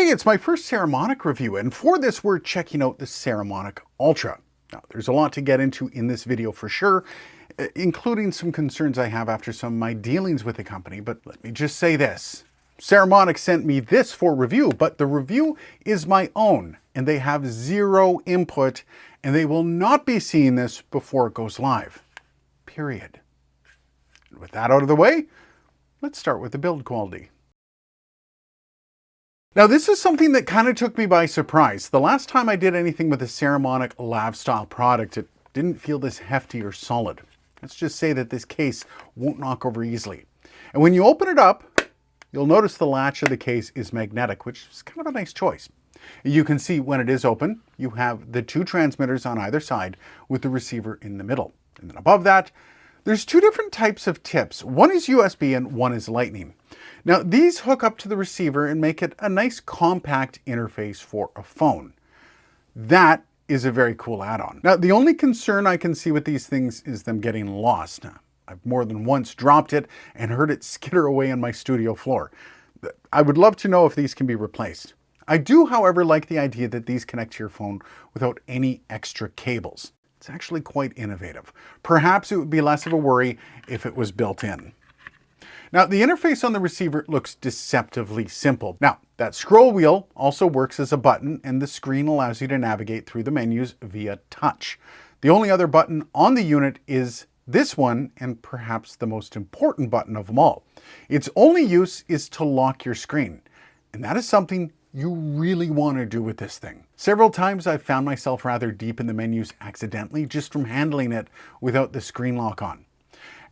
Hey, it's my first Saramonic review, and for this we're checking out the Saramonic Ultra. Now, there's a lot to get into in this video for sure, including some concerns I have after some of my dealings with the company, but let me just say this. Saramonic sent me this for review, but the review is my own, and they have zero input, and they will not be seeing this before it goes live. Period. And with that out of the way, let's start with the build quality. Now, this is something that kind of took me by surprise. The last time I did anything with a Saramonic lav style product, it didn't feel this hefty or solid. Let's just say that this case won't knock over easily. And when you open it up, you'll notice the latch of the case is magnetic, which is kind of a nice choice. You can see when it is open, you have the two transmitters on either side with the receiver in the middle. And then above that, there's two different types of tips. One is USB and one is Lightning. Now, these hook up to the receiver and make it a nice compact interface for a phone. That is a very cool add-on. Now, the only concern I can see with these things is them getting lost. Now, I've more than once dropped it and heard it skitter away on my studio floor. I would love to know if these can be replaced. I do, however, like the idea that these connect to your phone without any extra cables. It's actually quite innovative. Perhaps it would be less of a worry if it was built in. Now, the interface on the receiver looks deceptively simple. Now, that scroll wheel also works as a button, and the screen allows you to navigate through the menus via touch. The only other button on the unit is this one, and perhaps the most important button of them all. Its only use is to lock your screen, and that is something you really want to do with this thing. Several times I've found myself rather deep in the menus accidentally just from handling it without the screen lock on.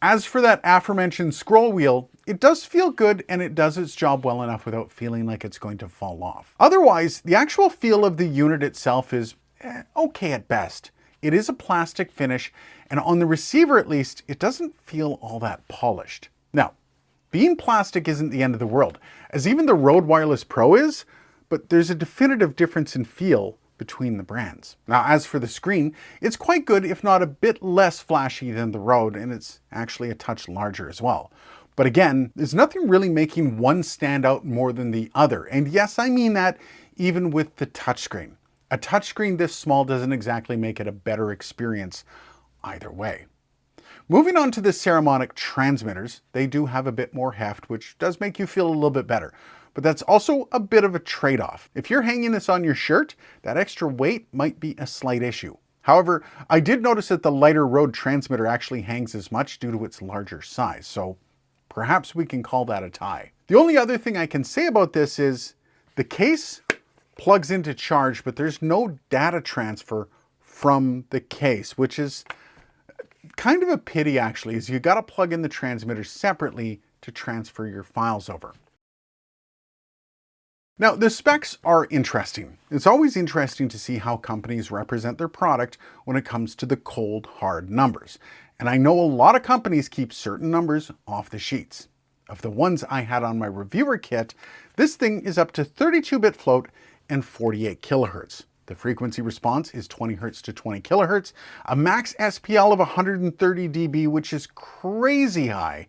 As for that aforementioned scroll wheel, it does feel good and it does its job well enough without feeling like it's going to fall off. Otherwise, the actual feel of the unit itself is okay at best. It is a plastic finish, and on the receiver at least, it doesn't feel all that polished. Now, being plastic isn't the end of the world, as even the Rode Wireless Pro is, but there's a definitive difference in feel between the brands. Now, as for the screen, it's quite good, if not a bit less flashy than the Rode, and it's actually a touch larger as well. But again, there's nothing really making one stand out more than the other. And yes, I mean that even with the touchscreen. A touchscreen this small doesn't exactly make it a better experience either way. Moving on to the Saramonic transmitters, they do have a bit more heft, which does make you feel a little bit better. But that's also a bit of a trade-off. If you're hanging this on your shirt, that extra weight might be a slight issue. However, I did notice that the lighter Rode transmitter actually hangs as much due to its larger size, so perhaps we can call that a tie. The only other thing I can say about this is the case plugs into charge, but there's no data transfer from the case, which is kind of a pity actually, as you gotta plug in the transmitter separately to transfer your files over. Now, the specs are interesting. It's always interesting to see how companies represent their product when it comes to the cold, hard numbers. And I know a lot of companies keep certain numbers off the sheets. Of the ones I had on my reviewer kit, this thing is up to 32-bit float and 48 kilohertz. The frequency response is 20 hertz to 20 kilohertz, a max SPL of 130 dB, which is crazy high,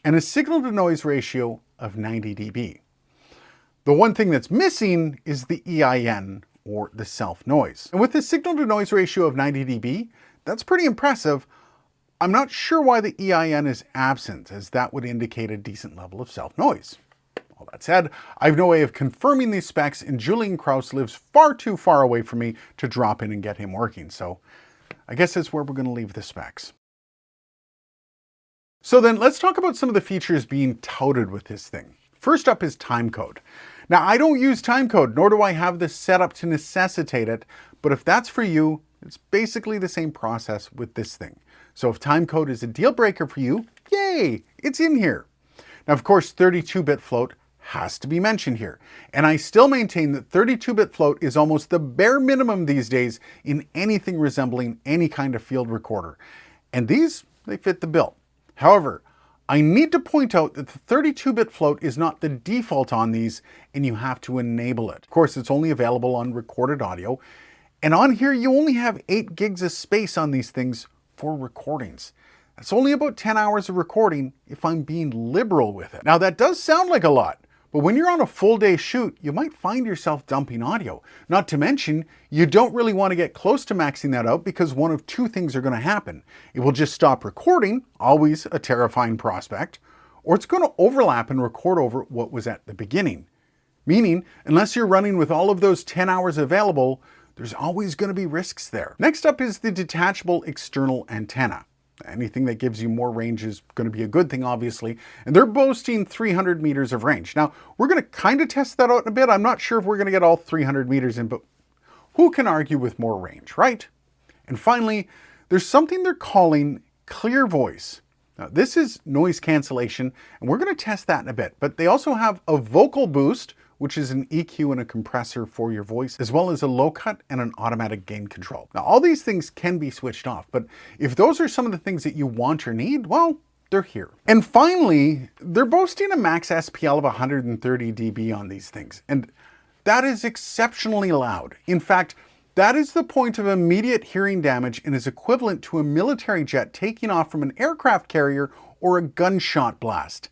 and a signal-to-noise ratio of 90 dB. The one thing that's missing is the EIN, or the self-noise. And with the signal-to-noise ratio of 90 dB, that's pretty impressive. I'm not sure why the EIN is absent, as that would indicate a decent level of self-noise. All that said, I have no way of confirming these specs, and Julian Krause lives far too far away from me to drop in and get him working, so I guess that's where we're going to leave the specs. So then let's talk about some of the features being touted with this thing. First up is timecode. Now, I don't use timecode, nor do I have this set up to necessitate it, but if that's for you, it's basically the same process with this thing. So if timecode is a deal breaker for you, yay, it's in here. Now, of course, 32-bit float has to be mentioned here, and I still maintain that 32-bit float is almost the bare minimum these days in anything resembling any kind of field recorder. And these, they fit the bill. However, I need to point out that the 32-bit float is not the default on these, and you have to enable it. Of course, it's only available on recorded audio, and on here you only have 8 gigs of space on these things for recordings. That's only about 10 hours of recording if I'm being liberal with it. Now, that does sound like a lot, But when you're on a full day shoot, you might find yourself dumping audio. Not to mention, you don't really want to get close to maxing that out because one of two things are going to happen. It will just stop recording, always a terrifying prospect, or it's going to overlap and record over what was at the beginning. Meaning, unless you're running with all of those 10 hours available, there's always going to be risks there. Next up is the detachable external antenna. Anything that gives you more range is going to be a good thing, obviously, and they're boasting 300 meters of range. Now, we're going to kind of test that out in a bit. I'm not sure if we're going to get all 300 meters in, but who can argue with more range, right? And finally, there's something they're calling clear voice. Now, this is noise cancellation, and we're going to test that in a bit, but they also have a vocal boost, which is an EQ and a compressor for your voice, as well as a low cut and an automatic gain control. Now, all these things can be switched off, but if those are some of the things that you want or need, well, they're here. And finally, they're boasting a max SPL of 130 dB on these things, and that is exceptionally loud. In fact, that is the point of immediate hearing damage and is equivalent to a military jet taking off from an aircraft carrier or a gunshot blast.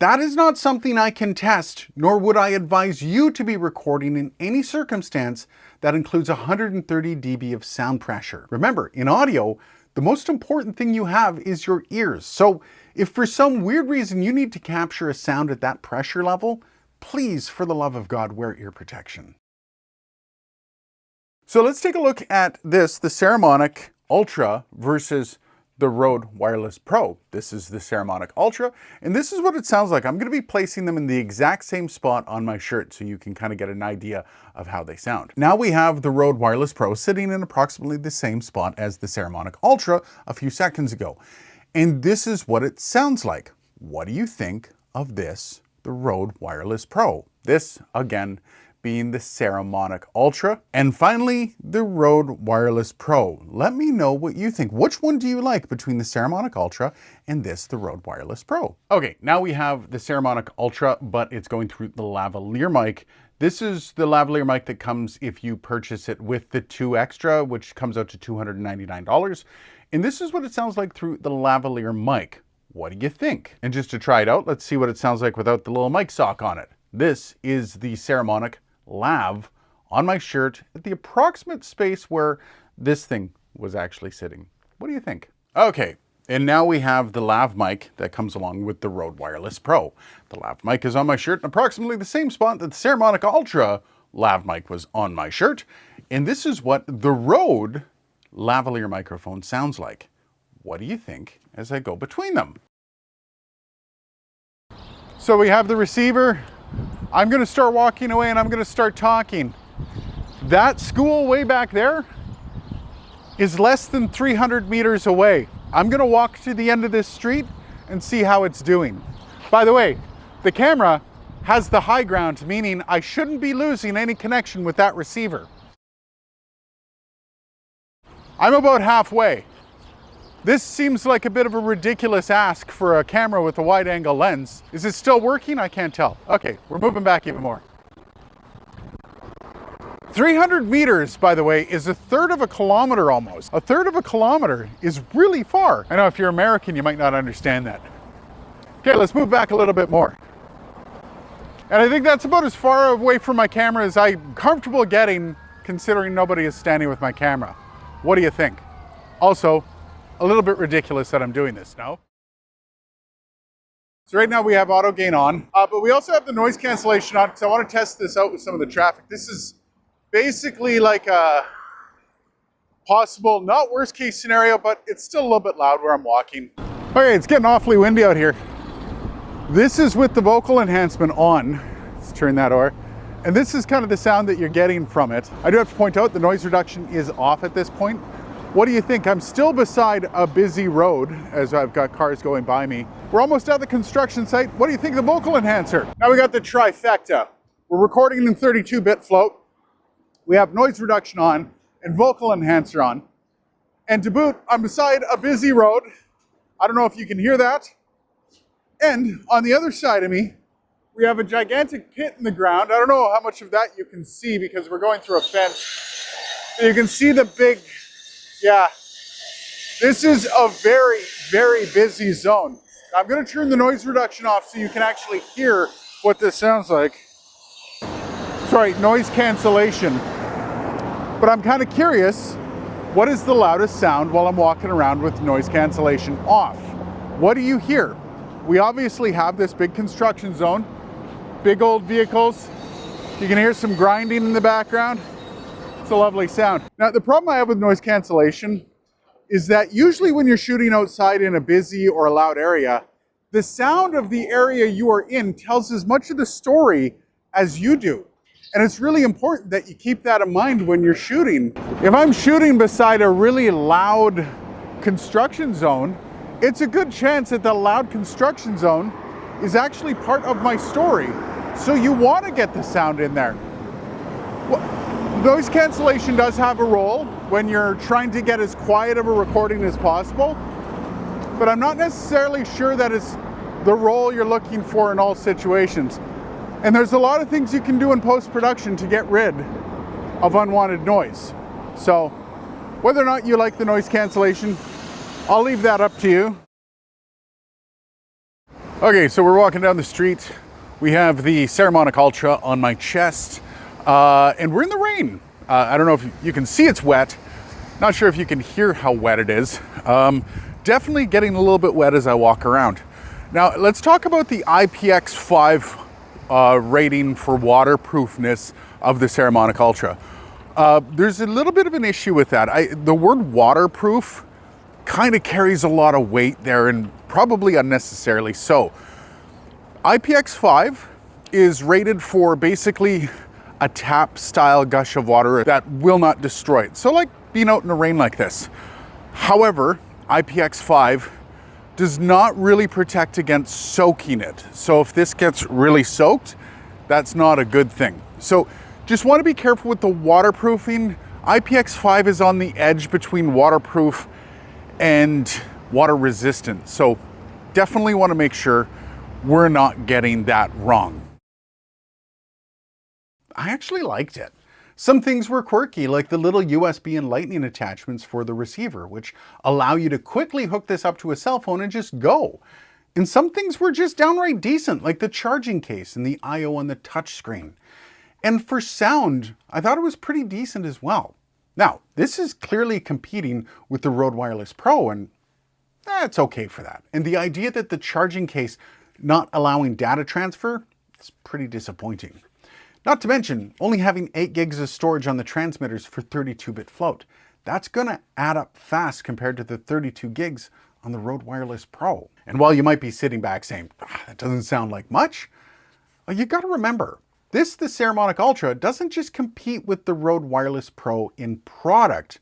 That is not something I can test, nor would I advise you to be recording in any circumstance that includes 130 dB of sound pressure. Remember, in audio, the most important thing you have is your ears. So if for some weird reason you need to capture a sound at that pressure level, please, for the love of God, wear ear protection. So let's take a look at this, the Saramonic Ultra versus the Rode Wireless Pro. This is the Saramonic Ultra, and this is what it sounds like. I'm going to be placing them in the exact same spot on my shirt so you can kind of get an idea of how they sound. Now we have the Rode Wireless Pro sitting in approximately the same spot as the Saramonic Ultra a few seconds ago. And this is what it sounds like. What do you think of this, the Rode Wireless Pro? This, again, being the Saramonic Ultra. And finally, the Rode Wireless Pro. Let me know what you think. Which one do you like between the Saramonic Ultra and this, the Rode Wireless Pro? Okay, now we have the Saramonic Ultra, but it's going through the lavalier mic. This is the lavalier mic that comes if you purchase it with the 2 extra, which comes out to $299. And this is what it sounds like through the lavalier mic. What do you think? And just to try it out, let's see what it sounds like without the little mic sock on it. This is the Saramonic Lav on my shirt at the approximate space where this thing was actually sitting. What do you think? Okay, and now we have the lav mic that comes along with the Rode Wireless Pro. The lav mic is on my shirt in approximately the same spot that the Saramonic Ultra lav mic was on my shirt. And this is what the Rode lavalier microphone sounds like. What do you think as I go between them? So we have the receiver. I'm going to start walking away and I'm going to start talking. That school way back there is less than 300 meters away. I'm going to walk to the end of this street and see how it's doing. By the way, the camera has the high ground, meaning I shouldn't be losing any connection with that receiver. I'm about halfway. This seems like a bit of a ridiculous ask for a camera with a wide angle lens. Is it still working? I can't tell. Okay, we're moving back even more. 300 meters, by the way, is a third of a kilometer almost. A third of a kilometer is really far. I know if you're American, you might not understand that. Okay, let's move back a little bit more. And I think that's about as far away from my camera as I'm comfortable getting, considering nobody is standing with my camera. What do you think? Also, a little bit ridiculous that I'm doing this, no? So right now we have auto gain on, but we also have the noise cancellation on because I want to test this out with some of the traffic. This is basically like a possible, not worst case scenario, but it's still a little bit loud where I'm walking. Okay, it's getting awfully windy out here. This is with the vocal enhancement on. Let's turn that over. And this is kind of the sound that you're getting from it. I do have to point out the noise reduction is off at this point. What do you think? I'm still beside a busy road as I've got cars going by me. We're almost at the construction site. What do you think of the vocal enhancer? Now we got the trifecta. We're recording in 32-bit float. We have noise reduction on and vocal enhancer on. And to boot, I'm beside a busy road. I don't know if you can hear that. And on the other side of me, we have a gigantic pit in the ground. I don't know how much of that you can see because we're going through a fence. But you can see the big, yeah, this is a very, very busy zone. I'm going to turn the noise reduction off so you can actually hear what this sounds like. Sorry, noise cancellation. But I'm kind of curious, what is the loudest sound while I'm walking around with noise cancellation off? What do you hear? We obviously have this big construction zone, big old vehicles. You can hear some grinding in the background. It's a lovely sound. Now, the problem I have with noise cancellation is that usually when you're shooting outside in a busy or a loud area, the sound of the area you are in tells as much of the story as you do. And it's really important that you keep that in mind when you're shooting. If I'm shooting beside a really loud construction zone, it's a good chance that the loud construction zone is actually part of my story. So you want to get the sound in there. Well, noise cancellation does have a role when you're trying to get as quiet of a recording as possible, but I'm not necessarily sure that it's the role you're looking for in all situations. And there's a lot of things you can do in post-production to get rid of unwanted noise. So whether or not you like the noise cancellation, I'll leave that up to you. Okay, so we're walking down the street. We have the Saramonic Ultra on my chest, and we're in the rain. I don't know if you can see it's wet. Not sure if you can hear how wet it is. Definitely getting a little bit wet as I walk around. Now, let's talk about the IPX5 rating for waterproofness of the Saramonic Ultra. There's a little bit of an issue with that. The word waterproof kind of carries a lot of weight there, and probably unnecessarily so. IPX5 is rated for basically a tap style gush of water that will not destroy it. So like being out in the rain like this. However, IPX5 does not really protect against soaking it. So if this gets really soaked, that's not a good thing. So just want to be careful with the waterproofing. IPX5 is on the edge between waterproof and water resistant. So definitely want to make sure we're not getting that wrong. I actually liked it. Some things were quirky, like the little USB and lightning attachments for the receiver, which allow you to quickly hook this up to a cell phone and just go. And some things were just downright decent, like the charging case and the I/O on the touchscreen. And for sound, I thought it was pretty decent as well. Now, this is clearly competing with the Rode Wireless Pro, and that's okay for that. And the idea that the charging case not allowing data transfer is pretty disappointing. Not to mention only having 8 gigs of storage on the transmitters for 32-bit float. That's gonna add up fast compared to the 32 gigs on the Rode Wireless Pro. And while you might be sitting back saying, that doesn't sound like much, you gotta remember, the Saramonic Ultra doesn't just compete with the Rode Wireless Pro in product,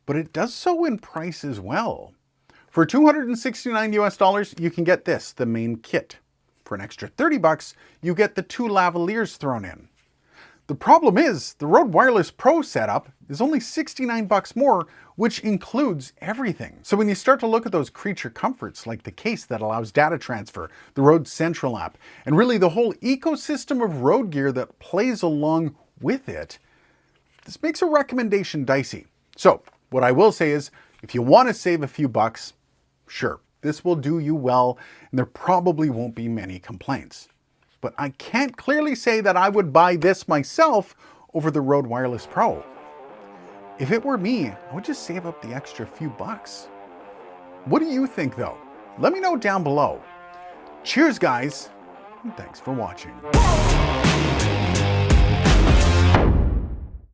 but it does so in price as well. For $269 US, you can get this, the main kit. For an extra 30 bucks, you get the 2 lavaliers thrown in. The problem is, the Rode Wireless Pro setup is only 69 bucks more, which includes everything. So when you start to look at those creature comforts, like the case that allows data transfer, the Rode Central app, and really the whole ecosystem of Rode gear that plays along with it, this makes a recommendation dicey. So what I will say is, if you want to save a few bucks, sure, this will do you well, and there probably won't be many complaints. But I can't clearly say that I would buy this myself over the Rode Wireless Pro. If it were me, I would just save up the extra few bucks. What do you think though? Let me know down below. Cheers guys, and thanks for watching.